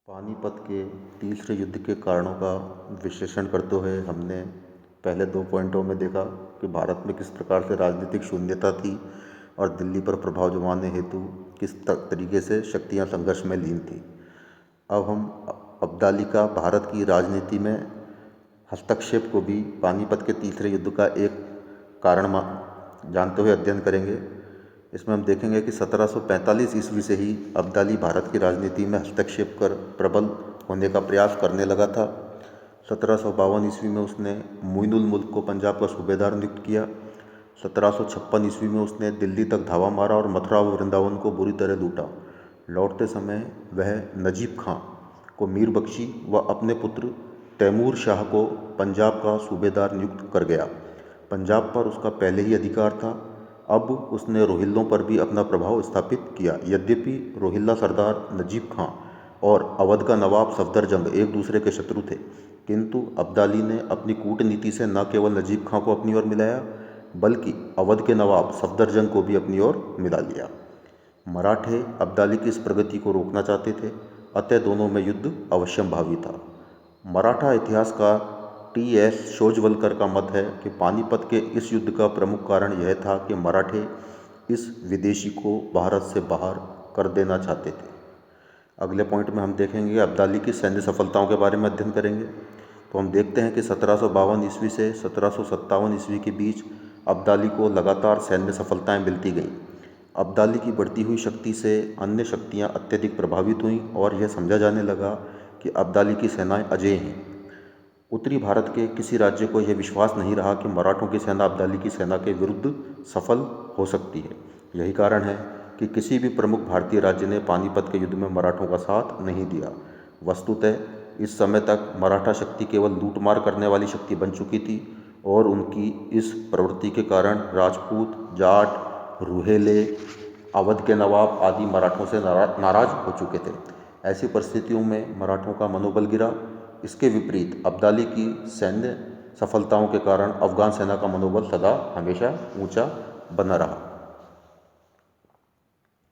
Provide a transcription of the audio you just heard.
पानीपत के तीसरे युद्ध के कारणों का विश्लेषण करते हुए हमने पहले 2 पॉइंटों में देखा कि भारत में किस प्रकार से राजनीतिक शून्यता थी और दिल्ली पर प्रभाव जमाने हेतु किस तरीके से शक्तियां संघर्ष में लीन थी। अब हम अब्दाली का भारत की राजनीति में हस्तक्षेप को भी पानीपत के तीसरे युद्ध का एक कारण जानते हुए अध्ययन करेंगे। इसमें हम देखेंगे कि 1745 ईस्वी से ही अब्दाली भारत की राजनीति में हस्तक्षेप कर प्रबल होने का प्रयास करने लगा था। 1752 ईस्वी में उसने मोइनुल मुल्क को पंजाब का सूबेदार नियुक्त किया। 1756 ईस्वी में उसने दिल्ली तक धावा मारा और मथुरा व वृंदावन को बुरी तरह लूटा। लौटते समय वह नजीब खां को मीर बख्शी व अपने पुत्र तैमूर शाह को पंजाब का सूबेदार नियुक्त कर गया। पंजाब पर उसका पहले ही अधिकार था, अब उसने रोहिल्लों पर भी अपना प्रभाव स्थापित किया। यद्यपि रोहिल्ला सरदार नजीब खां और अवध का नवाब सफदरजंग एक दूसरे के शत्रु थे, किंतु अब्दाली ने अपनी कूटनीति से न केवल नजीब खां को अपनी ओर मिलाया, बल्कि अवध के नवाब सफदरजंग को भी अपनी ओर मिला लिया। मराठे अब्दाली की इस प्रगति को रोकना चाहते थे, अतः दोनों में युद्ध अवश्यंभावी था। मराठा इतिहासकार T.S. शोजवलकर का मत है कि पानीपत के इस युद्ध का प्रमुख कारण यह था कि मराठे इस विदेशी को भारत से बाहर कर देना चाहते थे। अगले पॉइंट में हम देखेंगे अब्दाली की सैन्य सफलताओं के बारे में अध्ययन करेंगे। तो हम देखते हैं कि 1752 ईस्वी से 1757 ईस्वी के बीच अब्दाली को लगातार सैन्य सफलताएं मिलती गईं। अब्दाली की बढ़ती हुई शक्ति से अन्य शक्तियां अत्यधिक प्रभावित हुईं और यह समझा जाने लगा कि अब्दाली की सेनाएं अजेय हैं। उत्तरी भारत के किसी राज्य को यह विश्वास नहीं रहा कि मराठों की सेना अब्दाली की सेना के विरुद्ध सफल हो सकती है। यही कारण है कि किसी भी प्रमुख भारतीय राज्य ने पानीपत के युद्ध में मराठों का साथ नहीं दिया। वस्तुतः इस समय तक मराठा शक्ति केवल लूटमार करने वाली शक्ति बन चुकी थी और उनकी इस प्रवृत्ति के कारण राजपूत, जाट, रूहेले, अवध के नवाब आदि मराठों से नाराज हो चुके थे। ऐसी परिस्थितियों में मराठों का मनोबल गिरा। इसके विपरीत अब्दाली की सैन्य सफलताओं के कारण अफगान सेना का मनोबल सदा हमेशा ऊंचा बना रहा।